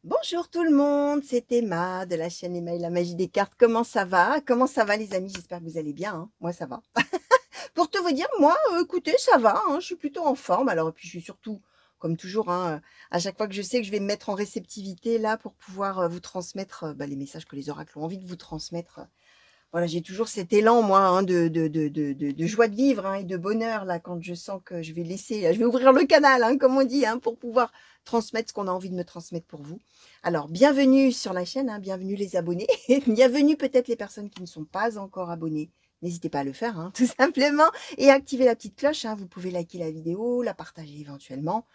Bonjour tout le monde, c'est Emma de la chaîne Emma et la magie des cartes. Comment ça va? Comment ça va les amis? J'espère que vous allez bien, hein. Moi ça va. Pour tout vous dire, moi, écoutez, ça va, hein, je suis plutôt en forme. Alors, et puis je suis surtout, comme toujours, hein, à chaque fois que je sais que je vais me mettre en réceptivité là pour pouvoir vous transmettre les messages que les oracles ont envie de vous transmettre. Voilà, j'ai toujours cet élan, moi, hein, de joie de vivre, hein, et de bonheur, là, quand je sens que je vais laisser, je vais ouvrir le canal, hein, comme on dit, hein, pour pouvoir transmettre ce qu'on a envie de me transmettre pour vous. Alors, bienvenue sur la chaîne, hein, bienvenue les abonnés, bienvenue peut-être les personnes qui ne sont pas encore abonnées. N'hésitez pas à le faire, hein, tout simplement, et activer la petite cloche, hein, vous pouvez liker la vidéo, la partager éventuellement.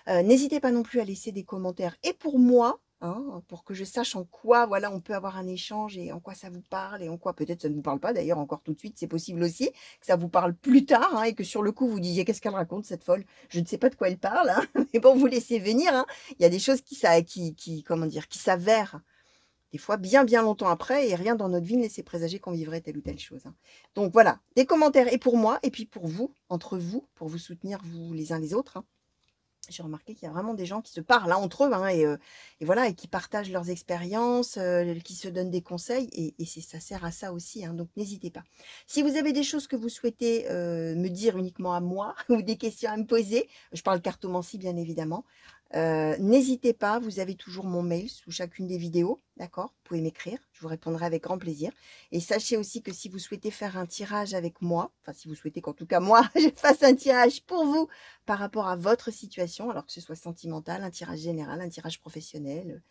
N'hésitez pas non plus à laisser des commentaires et pour moi, hein, pour que je sache en quoi, voilà, on peut avoir un échange et en quoi ça vous parle et en quoi peut-être ça ne vous parle pas d'ailleurs encore tout de suite, c'est possible aussi que ça vous parle plus tard, hein, et que sur le coup vous disiez: «Qu'est-ce qu'elle raconte cette folle? Je ne sais pas de quoi elle parle», hein. Mais bon, vous laissez venir, hein. Il y a des choses qui comment dire? Qui s'avèrent des fois bien, bien longtemps après et rien dans notre vie ne laissait présager qu'on vivrait telle ou telle chose, hein. Donc voilà, des commentaires et pour moi et puis pour vous, entre vous, pour vous soutenir vous les uns les autres, hein. J'ai remarqué qu'il y a vraiment des gens qui se parlent, hein, entre eux, hein, et voilà, et qui partagent leurs expériences, qui se donnent des conseils, et ça sert à ça aussi, hein, donc n'hésitez pas. Si vous avez des choses que vous souhaitez me dire uniquement à moi ou des questions à me poser, je parle cartomancie bien évidemment, n'hésitez pas, vous avez toujours mon mail sous chacune des vidéos, d'accord? Vous pouvez m'écrire, je vous répondrai avec grand plaisir. Et sachez aussi que si vous souhaitez faire un tirage avec moi, enfin si vous souhaitez qu'en tout cas moi je fasse un tirage pour vous par rapport à votre situation, alors que ce soit sentimental, un tirage général, un tirage professionnel.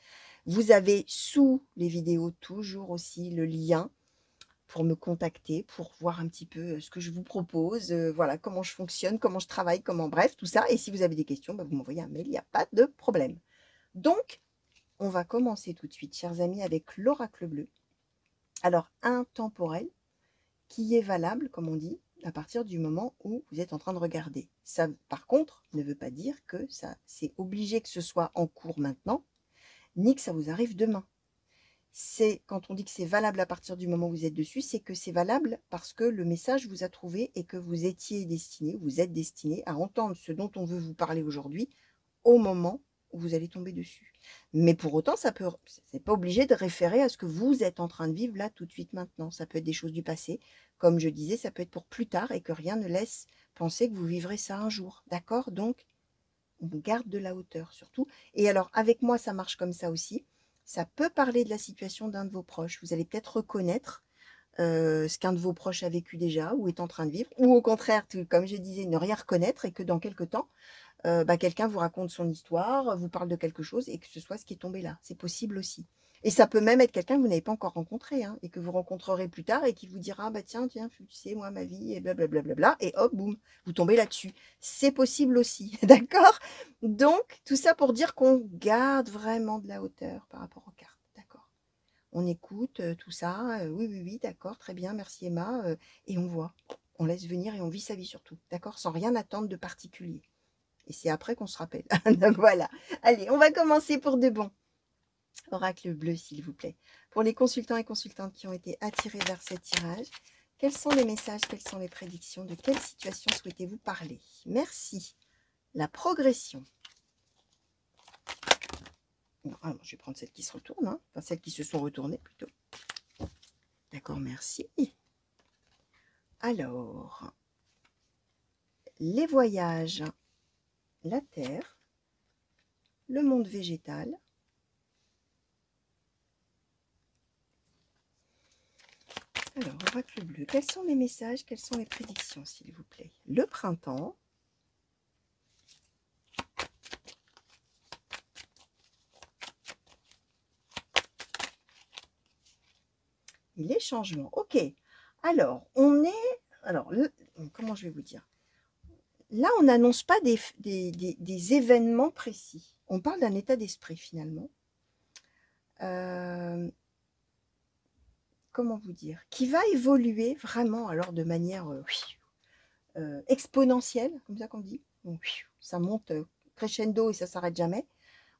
Vous avez sous les vidéos toujours aussi le lien pour me contacter, pour voir un petit peu ce que je vous propose, voilà, comment je fonctionne, comment je travaille, comment, bref, tout ça. Et si vous avez des questions, vous m'envoyez un mail, il n'y a pas de problème. Donc, on va commencer tout de suite, chers amis, avec l'oracle bleu. Alors, intemporel, qui est valable, comme on dit, à partir du moment où vous êtes en train de regarder. Ça, par contre, ne veut pas dire que ça, c'est obligé que ce soit en cours maintenant, ni que ça vous arrive demain. C'est quand on dit que c'est valable à partir du moment où vous êtes dessus, c'est que c'est valable parce que le message vous a trouvé et que vous étiez destiné, vous êtes destiné à entendre ce dont on veut vous parler aujourd'hui au moment où vous allez tomber dessus. Mais pour autant, c'est pas obligé de référer à ce que vous êtes en train de vivre là tout de suite maintenant. Ça peut être des choses du passé, comme je disais, ça peut être pour plus tard et que rien ne laisse penser que vous vivrez ça un jour. D'accord? Donc, on garde de la hauteur surtout. Et alors, avec moi, ça marche comme ça aussi. Ça peut parler de la situation d'un de vos proches. Vous allez peut-être reconnaître ce qu'un de vos proches a vécu déjà ou est en train de vivre, ou au contraire, comme je disais, ne rien reconnaître et que dans quelque temps, quelqu'un vous raconte son histoire, vous parle de quelque chose et que ce soit ce qui est tombé là. C'est possible aussi. Et ça peut même être quelqu'un que vous n'avez pas encore rencontré, hein, et que vous rencontrerez plus tard et qui vous dira: bah tiens, tu sais, moi, ma vie, et blablabla, et hop, boum, vous tombez là-dessus. C'est possible aussi, d'accord? Donc, tout ça pour dire qu'on garde vraiment de la hauteur par rapport aux cartes, d'accord? On écoute tout ça, oui, oui, oui, d'accord, très bien, merci Emma, et on voit, on laisse venir et on vit sa vie surtout, d'accord? Sans rien attendre de particulier. Et c'est après qu'on se rappelle. Donc voilà. Allez, on va commencer pour de bon. Oracle bleu, s'il vous plaît. Pour les consultants et consultantes qui ont été attirés vers ce tirage, quels sont les messages, quelles sont les prédictions, de quelle situation souhaitez-vous parler? Merci. La progression. Non, alors, je vais prendre celles qui se retournent, hein. Enfin celles qui se sont retournées plutôt. D'accord, merci. Alors, les voyages, la terre, le monde végétal. Alors, oracle bleu, quels sont les messages, quelles sont les prédictions, s'il vous plaît? Le printemps. Et les changements. Ok. Alors, on est... Alors, comment je vais vous dire? Là, on n'annonce pas des événements précis. On parle d'un état d'esprit, finalement. Comment vous dire? Qui va évoluer vraiment, alors, de manière exponentielle, comme ça qu'on dit. Donc, ça monte crescendo et ça s'arrête jamais.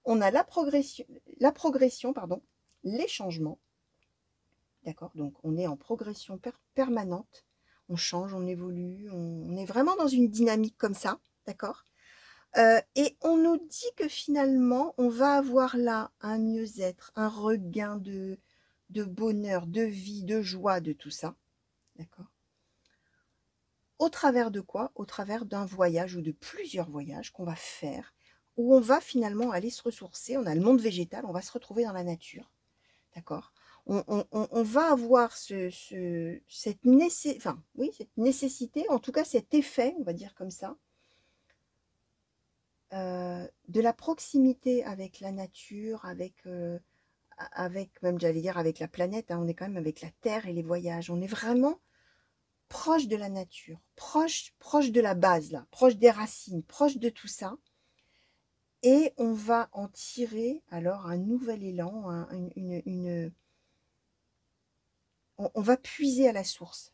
On a la progression, pardon, les changements. D'accord? Donc, on est en progression permanente. On change, on évolue, on est vraiment dans une dynamique comme ça. D'accord? Et on nous dit que finalement, on va avoir là un mieux-être, un regain de bonheur, de vie, de joie, de tout ça. D'accord? Au travers de quoi? Au travers d'un voyage ou de plusieurs voyages qu'on va faire, où on va finalement aller se ressourcer. On a le monde végétal, on va se retrouver dans la nature. D'accord? On va avoir cette nécessité, en tout cas cet effet, on va dire comme ça, de la proximité avec la nature, avec même, j'allais dire, avec la planète, hein, on est quand même avec la Terre et les voyages. On est vraiment proche de la nature, proche de la base, là, proche des racines, proche de tout ça. Et on va en tirer alors un nouvel élan, on va puiser à la source.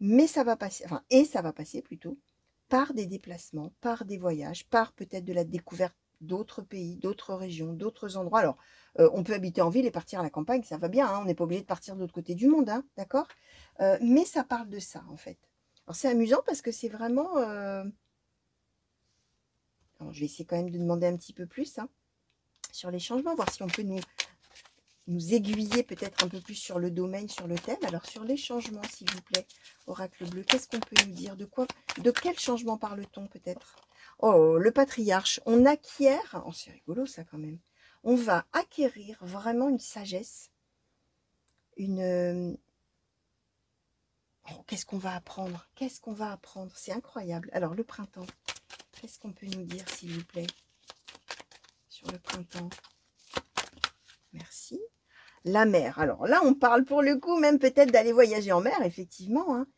Mais ça va passer, enfin, et ça va passer plutôt par des déplacements, par des voyages, par peut-être de la découverte d'autres pays, d'autres régions, d'autres endroits. Alors, on peut habiter en ville et partir à la campagne, ça va bien, hein, on n'est pas obligé de partir de l'autre côté du monde, hein, d'accord? Mais ça parle de ça, en fait. Alors, c'est amusant parce que c'est vraiment... Alors, je vais essayer quand même de demander un petit peu plus, hein, sur les changements, voir si on peut nous aiguiller peut-être un peu plus sur le domaine, sur le thème. Alors, sur les changements, s'il vous plaît, oracle bleu, qu'est-ce qu'on peut nous dire? De quel changement parle-t-on peut-être? Oh, le patriarche, on acquiert, oh, c'est rigolo ça quand même, on va acquérir vraiment une sagesse, oh, qu'est-ce qu'on va apprendre? Qu'est-ce qu'on va apprendre? C'est incroyable. Alors, le printemps, qu'est-ce qu'on peut nous dire, s'il vous plaît, sur le printemps? Merci. La mer. Alors là, on parle pour le coup même peut-être d'aller voyager en mer, effectivement. Hein,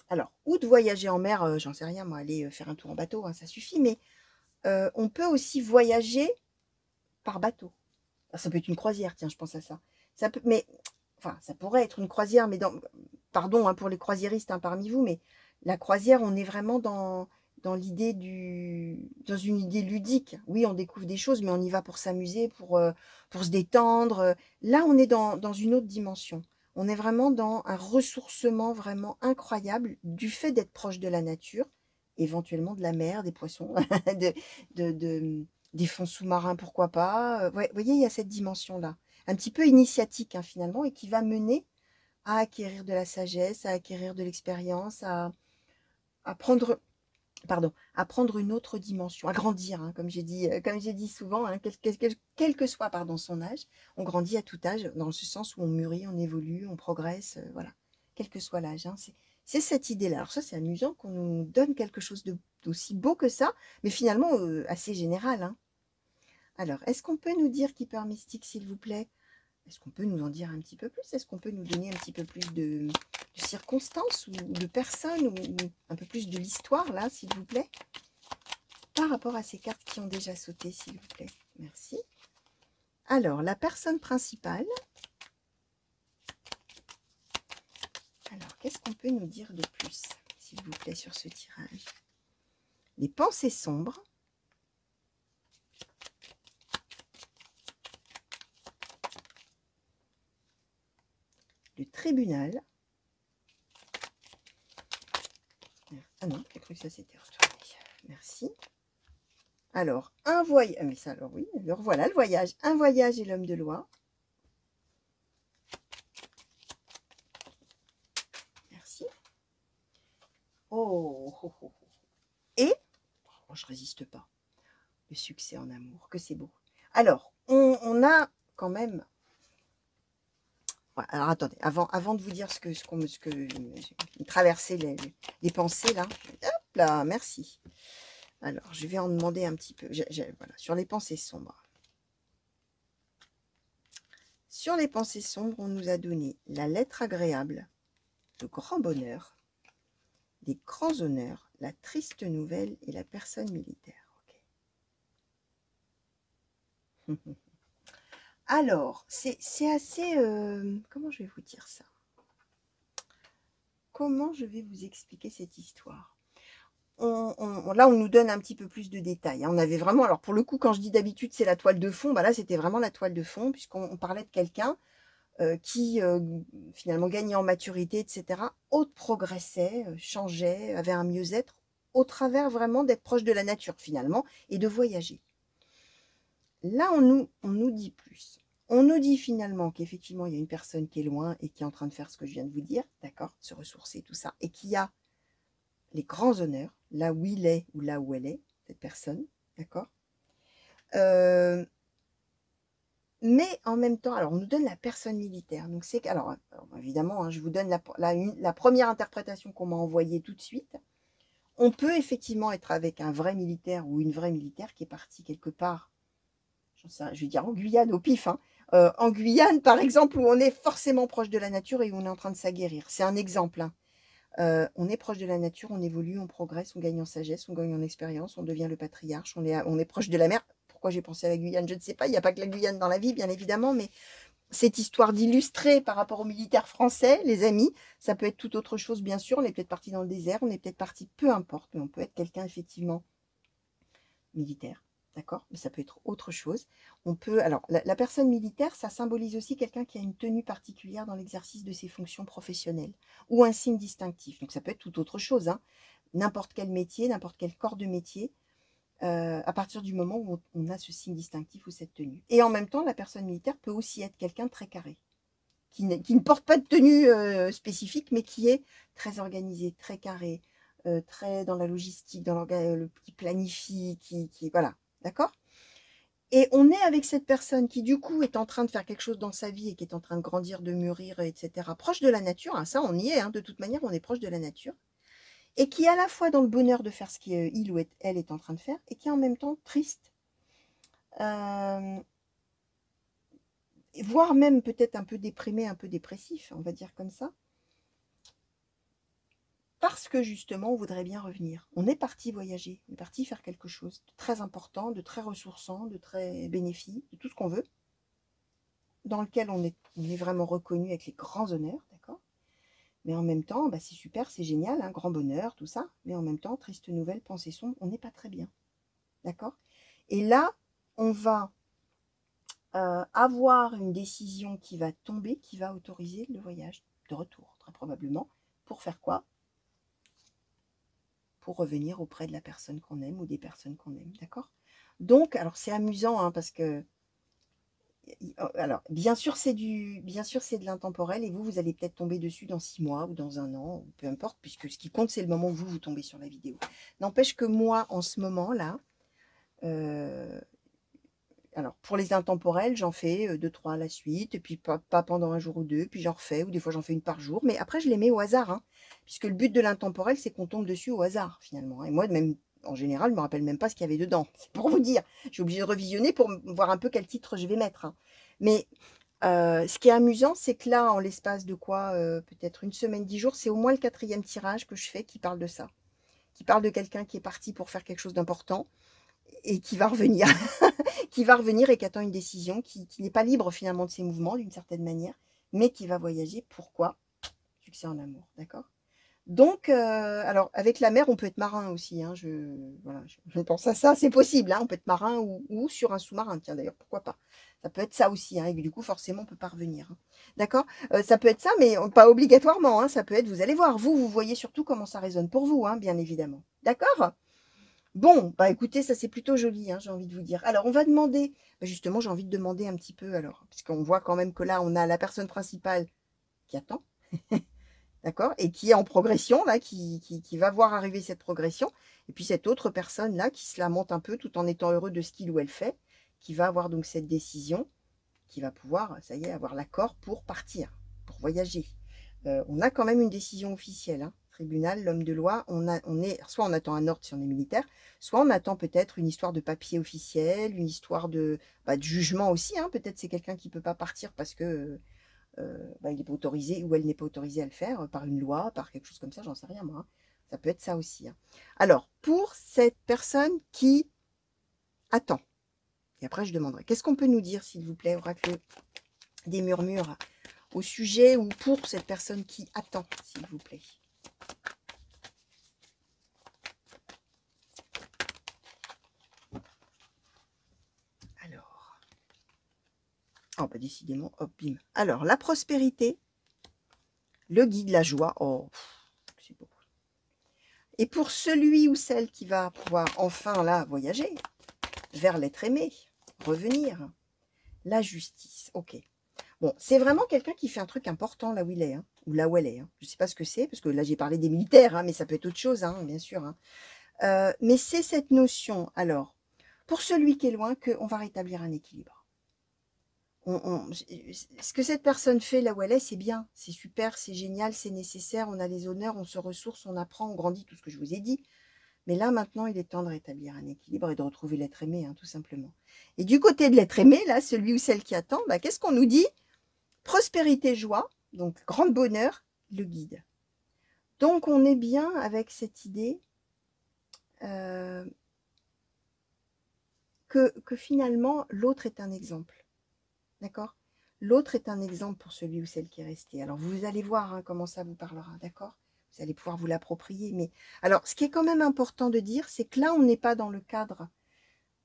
Alors, ou de voyager en mer, j'en sais rien, moi, aller faire un tour en bateau, hein, ça suffit. Mais on peut aussi voyager par bateau. Alors, ça peut être une croisière, tiens, je pense à ça. Ça peut, mais, enfin, ça pourrait être une croisière, mais pardon hein, pour les croisiéristes hein, parmi vous, mais la croisière, on est vraiment dans dans une idée ludique. Oui, on découvre des choses, mais on y va pour s'amuser, pour se détendre. Là, on est dans une autre dimension. On est vraiment dans un ressourcement vraiment incroyable du fait d'être proche de la nature, éventuellement de la mer, des poissons, de, des fonds sous-marins, pourquoi pas. Ouais, vous voyez, il y a cette dimension-là, un petit peu initiatique hein, finalement, et qui va mener à acquérir de la sagesse, à acquérir de l'expérience, à prendre, pardon, à prendre une autre dimension, à grandir, hein, comme j'ai dit souvent, hein, quel que soit pardon, son âge, on grandit à tout âge, dans ce sens où on mûrit, on évolue, on progresse, voilà, quel que soit l'âge. Hein, c'est cette idée-là. Alors ça, c'est amusant qu'on nous donne quelque chose d'aussi beau que ça, mais finalement assez général. Hein. Alors, est-ce qu'on peut nous dire Keeper Mystique, s'il vous plaît? Est-ce qu'on peut nous en dire un petit peu plus? Est-ce qu'on peut nous donner un petit peu plus de circonstances ou de personnes ou un peu plus de l'histoire, là, s'il vous plaît? Par rapport à ces cartes qui ont déjà sauté, s'il vous plaît. Merci. Alors, la personne principale. Alors, qu'est-ce qu'on peut nous dire de plus, s'il vous plaît, sur ce tirage? Les pensées sombres. Le tribunal. Ah non, j'ai cru que ça s'était retourné. Merci. Alors, un voyage. Mais ça, alors oui, alors voilà le voyage. Un voyage et l'homme de loi. Merci. Oh, oh, oh. Et, oh, je résiste pas. Le succès en amour, que c'est beau. Alors, on a quand même. Alors attendez, avant de vous dire ce que traverser les pensées là. Hop là, merci. Alors, je vais en demander un petit peu. Voilà, sur les pensées sombres. Sur les pensées sombres, on nous a donné la lettre agréable, le grand bonheur, les grands honneurs, la triste nouvelle et la personne militaire. Okay. Alors, c'est assez... comment je vais vous dire ça? Comment je vais vous expliquer cette histoire? Là, on nous donne un petit peu plus de détails. Hein. On avait vraiment... Alors, pour le coup, quand je dis d'habitude, c'est la toile de fond, bah là, c'était vraiment la toile de fond, puisqu'on parlait de quelqu'un qui finalement gagnait en maturité, etc., autres progressait, changeait, avait un mieux-être, au travers vraiment d'être proche de la nature finalement, et de voyager. Là, on nous dit plus. On nous dit finalement qu'effectivement, il y a une personne qui est loin et qui est en train de faire ce que je viens de vous dire, d'accord, se ressourcer, tout ça, et qui a les grands honneurs, là où il est ou là où elle est, cette personne, d'accord. Mais en même temps, alors on nous donne la personne militaire. Donc c'est alors évidemment, hein, je vous donne la première interprétation qu'on m'a envoyée tout de suite. On peut effectivement être avec un vrai militaire ou une vraie militaire qui est partie quelque part, je vais dire en Guyane au pif, hein, en Guyane par exemple, où on est forcément proche de la nature et où on est en train de s'aguerrir. C'est un exemple, hein. On est proche de la nature, on évolue, on progresse, on gagne en sagesse, on gagne en expérience, on devient le patriarche, on est proche de la mer. Pourquoi j'ai pensé à la Guyane, je ne sais pas, il n'y a pas que la Guyane dans la vie, bien évidemment, mais cette histoire d'illustrer par rapport aux militaires français, les amis, ça peut être tout autre chose, bien sûr. On est peut-être parti dans le désert, on est peut-être parti, peu importe, mais on peut être quelqu'un effectivement militaire, d'accord? Mais ça peut être autre chose. On peut, alors, la personne militaire, ça symbolise aussi quelqu'un qui a une tenue particulière dans l'exercice de ses fonctions professionnelles ou un signe distinctif. Donc ça peut être tout autre chose, hein. N'importe quel métier, n'importe quel corps de métier, à partir du moment où on a ce signe distinctif ou cette tenue. Et en même temps, la personne militaire peut aussi être quelqu'un de très carré, qui ne porte pas de tenue spécifique, mais qui est très organisé, très carré, très dans la logistique, qui planifie, voilà, d'accord. Et on est avec cette personne qui, du coup, est en train de faire quelque chose dans sa vie et qui est en train de grandir, de mûrir, etc., proche de la nature, hein, ça, on y est, hein, de toute manière, on est proche de la nature, et qui est à la fois dans le bonheur de faire ce qu'il ou elle est en train de faire, et qui est en même temps triste, euh, voire même peut-être un peu déprimé, un peu dépressif, on va dire comme ça, parce que justement, on voudrait bien revenir. On est parti voyager, on est parti faire quelque chose de très important, de très ressourçant, de très bénéfique, de tout ce qu'on veut, dans lequel on est vraiment reconnu avec les grands honneurs, d'accord. Mais en même temps, bah, c'est super, c'est génial, hein, grand bonheur, tout ça. Mais en même temps, triste nouvelle, pensée sombre, on n'est pas très bien, d'accord. Et là, on va avoir une décision qui va tomber, qui va autoriser le voyage de retour, très probablement. Pour faire quoi? Pour revenir auprès de la personne qu'on aime ou des personnes qu'on aime, d'accord. Donc, alors c'est amusant, hein, parce que, alors, bien sûr, c'est de l'intemporel, et vous allez peut-être tomber dessus dans 6 mois ou dans un an, ou peu importe, puisque ce qui compte, c'est le moment où vous tombez sur la vidéo. N'empêche que moi, en ce moment-là, euh, alors, pour les intemporels, j'en fais 2, 3 à la suite, et puis pas pendant un jour ou deux, puis j'en refais, ou des fois j'en fais une par jour, mais après je les mets au hasard, hein, puisque le but de l'intemporel, c'est qu'on tombe dessus au hasard, finalement. Et moi, même en général, je me rappelle même pas ce qu'il y avait dedans. C'est pour vous dire. Je suis obligée de revisionner pour voir un peu quel titre je vais mettre, hein. Mais ce qui est amusant, c'est que là, en l'espace de quoi, peut-être une semaine, 10 jours, c'est au moins le 4e tirage que je fais qui parle de ça, qui parle de quelqu'un qui est parti pour faire quelque chose d'important et qui va revenir. Qui va revenir et qui attend une décision, qui n'est pas libre finalement de ses mouvements d'une certaine manière, mais qui va voyager. Pourquoi? Succès en amour, d'accord. Donc, alors avec la mer, on peut être marin aussi, hein, voilà, je pense à ça, c'est possible, hein, on peut être marin ou sur un sous-marin, tiens d'ailleurs, pourquoi pas. Ça peut être ça aussi, hein, et du coup, forcément, on ne peut pas revenir, hein. D'accord. Ça peut être ça, mais pas obligatoirement, hein, ça peut être, vous allez voir, vous voyez surtout comment ça résonne pour vous, hein, bien évidemment. D'accord. Bon, bah écoutez, ça c'est plutôt joli, hein, j'ai envie de vous dire. Alors, on va demander, bah, justement, j'ai envie de demander un petit peu, alors, puisqu'on voit quand même que là, on a la personne principale qui attend, d'accord, et qui est en progression, là, qui va voir arriver cette progression, et puis cette autre personne-là qui se lamente un peu tout en étant heureux de ce qu'il ou elle fait, qui va avoir donc cette décision, qui va pouvoir, ça y est, avoir l'accord pour partir, pour voyager. On a quand même une décision officielle, hein. Tribunal, l'homme de loi, soit on attend un ordre si on est militaire, soit on attend peut-être une histoire de papier officiel, une histoire de jugement aussi, hein. Peut-être c'est quelqu'un qui ne peut pas partir parce que il n'est pas autorisé ou elle n'est pas autorisée à le faire par une loi, par quelque chose comme ça, j'en sais rien moi, hein. Ça peut être ça aussi, hein. Alors, pour cette personne qui attend, et après je demanderai, qu'est-ce qu'on peut nous dire, s'il vous plaît, oracle des murmures, au sujet ou pour cette personne qui attend, s'il vous plaît. Alors, Oh, bah décidément, hop, bim. Alors, la prospérité, le guide, la joie. Oh, c'est beau. Et pour celui ou celle qui va pouvoir enfin, là, voyager vers l'être aimé, revenir, la justice. Ok. Bon, c'est vraiment quelqu'un qui fait un truc important là où il est, hein, ou là où elle est. Hein. Je ne sais pas ce que c'est, parce que là, j'ai parlé des militaires, hein, mais ça peut être autre chose, hein, bien sûr. Hein. Mais c'est cette notion, alors, pour celui qui est loin, qu'on va rétablir un équilibre. Ce que cette personne fait là où elle est, c'est bien, c'est super, c'est génial, c'est nécessaire, on a les honneurs, on se ressource, on apprend, on grandit, tout ce que je vous ai dit. Mais là, maintenant, il est temps de rétablir un équilibre et de retrouver l'être aimé, hein, tout simplement. Et du côté de l'être aimé, là, celui ou celle qui attend, bah, qu'est-ce qu'on nous dit? Prospérité, joie, donc grand bonheur, le guide. Donc, on est bien avec cette idée que finalement, l'autre est un exemple. D'accord? L'autre est un exemple pour celui ou celle qui est resté. Alors, vous allez voir hein, comment ça vous parlera, d'accord? Vous allez pouvoir vous l'approprier. Mais alors, ce qui est quand même important de dire, c'est que là, on n'est pas dans le cadre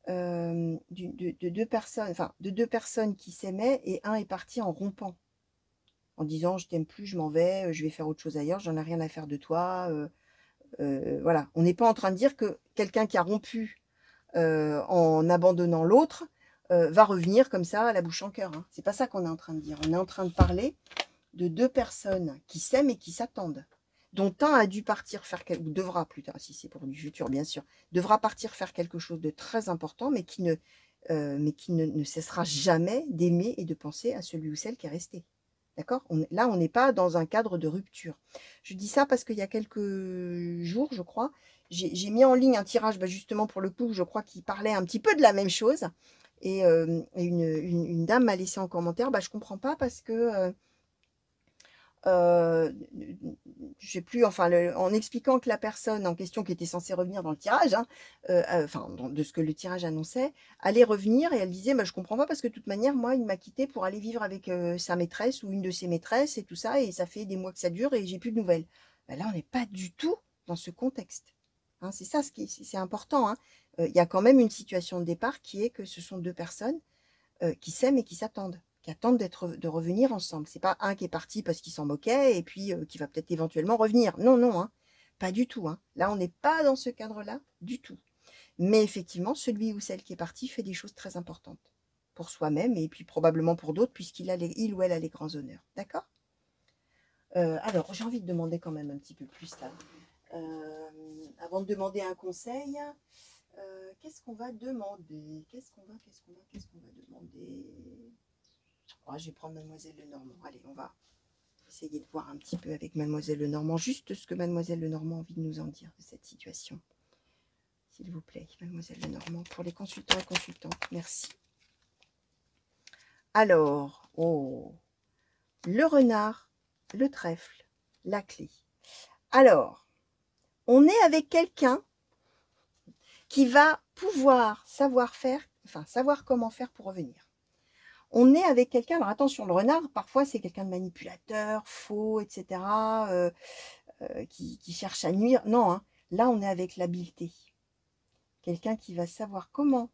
de deux personnes, enfin, de deux personnes qui s'aimaient et un est parti en rompant, en disant je t'aime plus, je m'en vais, je vais faire autre chose ailleurs, j'en ai rien à faire de toi. Voilà, on n'est pas en train de dire que quelqu'un qui a rompu en abandonnant l'autre va revenir comme ça à la bouche en cœur. Hein. C'est pas ça qu'on est en train de dire. On est en train de parler de deux personnes qui s'aiment et qui s'attendent, dont un a dû partir faire ou devra plus tard, si c'est pour du futur bien sûr, devra partir faire quelque chose de très important, mais qui ne cessera jamais d'aimer et de penser à celui ou celle qui est resté. D'accord? Là, on n'est pas dans un cadre de rupture. Je dis ça parce qu'il y a quelques jours, je crois, j'ai mis en ligne un tirage, bah, justement pour le coup, je crois qu'il parlait un petit peu de la même chose. Et une dame m'a laissé en commentaire, bah, je comprends pas parce que je sais plus, enfin, en expliquant que la personne en question qui était censée revenir dans le tirage, hein, enfin, de ce que le tirage annonçait, allait revenir et elle disait, bah, je comprends pas parce que de toute manière, moi, il m'a quitté pour aller vivre avec sa maîtresse ou une de ses maîtresses et tout ça, et ça fait des mois que ça dure et j'ai plus de nouvelles. Bah, là, on n'est pas du tout dans ce contexte. Hein, c'est ça, c'est important. Hein. Il y a quand même une situation de départ qui est que ce sont deux personnes qui s'aiment et qui s'attendent, qui attendent de revenir ensemble. C'est pas un qui est parti parce qu'il s'en moquait et puis qui va peut-être éventuellement revenir. Non, non, hein, pas du tout. Hein. Là, on n'est pas dans ce cadre-là du tout. Mais effectivement, celui ou celle qui est parti fait des choses très importantes pour soi-même et puis probablement pour d'autres il ou elle a les grands honneurs. D'accord? Alors, j'ai envie de demander quand même un petit peu plus là. Avant de demander un conseil, qu'est-ce qu'on va demander? Qu'est-ce qu'on va demander? Oh, je vais prendre Mademoiselle Lenormand. Allez, on va essayer de voir un petit peu avec Mademoiselle Lenormand, juste ce que Mademoiselle Lenormand a envie de nous en dire de cette situation. S'il vous plaît, Mademoiselle Lenormand, pour les consultants et consultantes. Merci. Alors, oh, le renard, le trèfle, la clé. Alors, on est avec quelqu'un qui va pouvoir savoir comment faire pour revenir. On est avec quelqu'un, alors attention, le renard, parfois c'est quelqu'un de manipulateur, faux, etc., qui cherche à nuire. Non, hein, là on est avec l'habileté. Quelqu'un qui va savoir comment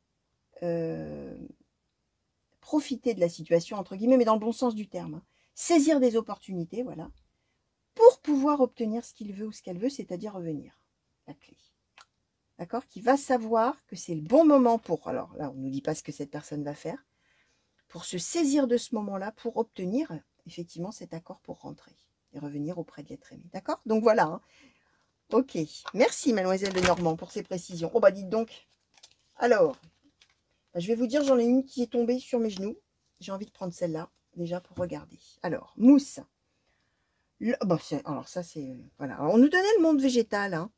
profiter de la situation, entre guillemets, mais dans le bon sens du terme. Hein. Saisir des opportunités, voilà, pour pouvoir obtenir ce qu'il veut ou ce qu'elle veut, c'est-à-dire revenir. La clé. D'accord? Qui va savoir que c'est le bon moment pour, alors là on ne nous dit pas ce que cette personne va faire, pour se saisir de ce moment-là, pour obtenir effectivement cet accord pour rentrer et revenir auprès de l'être aimé. D'accord? Donc voilà. Hein. Ok. Merci, Mademoiselle Lenormand, pour ces précisions. Oh, bah dites donc. Alors, bah, je vais vous dire, j'en ai une qui est tombée sur mes genoux. J'ai envie de prendre celle-là, déjà, pour regarder. Alors, mousse. Bon, alors ça, c'est... Voilà. Alors, on nous donnait le monde végétal. Hein.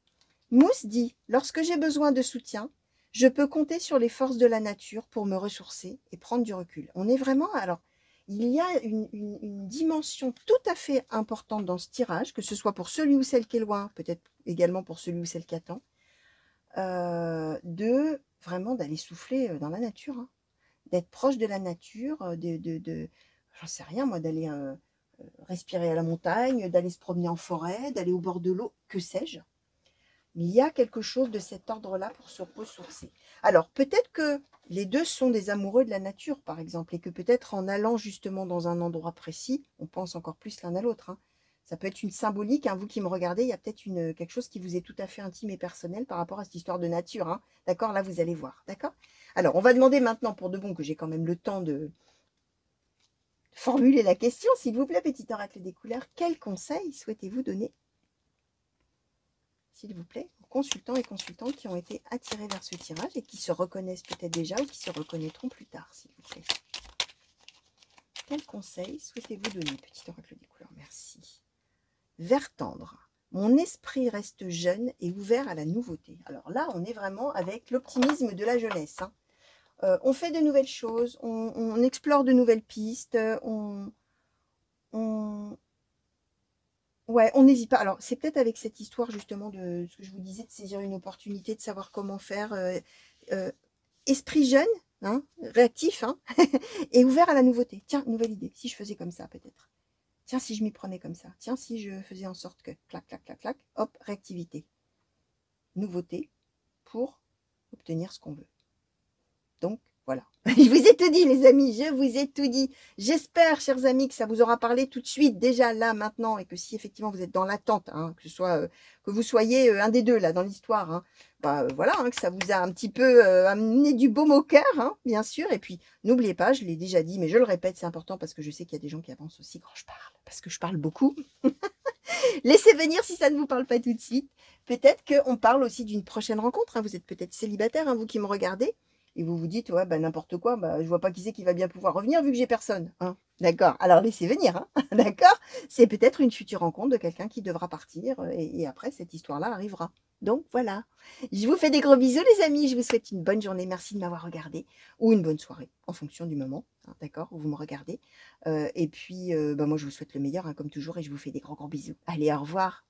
Mousse dit, lorsque j'ai besoin de soutien, je peux compter sur les forces de la nature pour me ressourcer et prendre du recul. On est vraiment... Alors, il y a une dimension tout à fait importante dans ce tirage, que ce soit pour celui ou celle qui est loin, peut-être également pour celui ou celle qui attend, de vraiment d'aller souffler dans la nature, hein, d'être proche de la nature, j'en sais rien moi, d'aller respirer à la montagne, d'aller se promener en forêt, d'aller au bord de l'eau, que sais-je. il y a quelque chose de cet ordre-là pour se ressourcer. Alors, peut-être que les deux sont des amoureux de la nature, par exemple, et que peut-être en allant justement dans un endroit précis, on pense encore plus l'un à l'autre, hein. Ça peut être une symbolique, hein, vous qui me regardez, il y a peut-être quelque chose qui vous est tout à fait intime et personnel par rapport à cette histoire de nature, hein. D'accord? Là, vous allez voir, d'accord? Alors, on va demander maintenant, pour de bon, que j'ai quand même le temps de formuler la question, s'il vous plaît, petit oracle des couleurs, quel conseil souhaitez-vous donner, s'il vous plaît, aux consultants et consultantes qui ont été attirés vers ce tirage et qui se reconnaissent peut-être déjà ou qui se reconnaîtront plus tard, s'il vous plaît. Quel conseil souhaitez-vous donner, petit oracle des couleurs? Merci. Vert tendre. Mon esprit reste jeune et ouvert à la nouveauté. Alors là, on est vraiment avec l'optimisme de la jeunesse, hein. On fait de nouvelles choses, on explore de nouvelles pistes, on ouais, on n'hésite pas. Alors, c'est peut-être avec cette histoire justement de ce que je vous disais, de saisir une opportunité, de savoir comment faire. Euh, esprit jeune, hein, réactif, hein, et ouvert à la nouveauté. Tiens, nouvelle idée. Si je faisais comme ça, peut-être. Tiens, si je m'y prenais comme ça. Tiens, si je faisais en sorte que, clac, clac, clac, clac, hop, réactivité. Nouveauté pour obtenir ce qu'on veut. Donc, voilà. Je vous ai tout dit, les amis, je vous ai tout dit. J'espère, chers amis, que ça vous aura parlé tout de suite, déjà là, maintenant, et que si effectivement vous êtes dans l'attente, hein, que ce soit, que vous soyez un des deux là dans l'histoire, hein, bah, voilà, hein, que ça vous a un petit peu amené du baume au cœur, hein, bien sûr. Et puis, n'oubliez pas, je l'ai déjà dit, mais je le répète, c'est important parce que je sais qu'il y a des gens qui avancent aussi quand je parle, parce que je parle beaucoup. Laissez venir si ça ne vous parle pas tout de suite. Peut-être qu'on parle aussi d'une prochaine rencontre, hein. Vous êtes peut-être célibataire, hein, vous qui me regardez, et vous vous dites, ouais, bah, n'importe quoi, bah, je vois pas qui c'est qui va bien pouvoir revenir vu que j'ai personne, hein. D'accord, alors laissez venir, hein. D'accord, c'est peut-être une future rencontre de quelqu'un qui devra partir, et après, cette histoire-là arrivera. Donc voilà, je vous fais des gros bisous les amis, je vous souhaite une bonne journée, merci de m'avoir regardé, ou une bonne soirée, en fonction du moment, hein, d'accord, où vous me regardez. Et puis, bah, moi, je vous souhaite le meilleur, hein, comme toujours, et je vous fais des gros bisous. Allez, au revoir.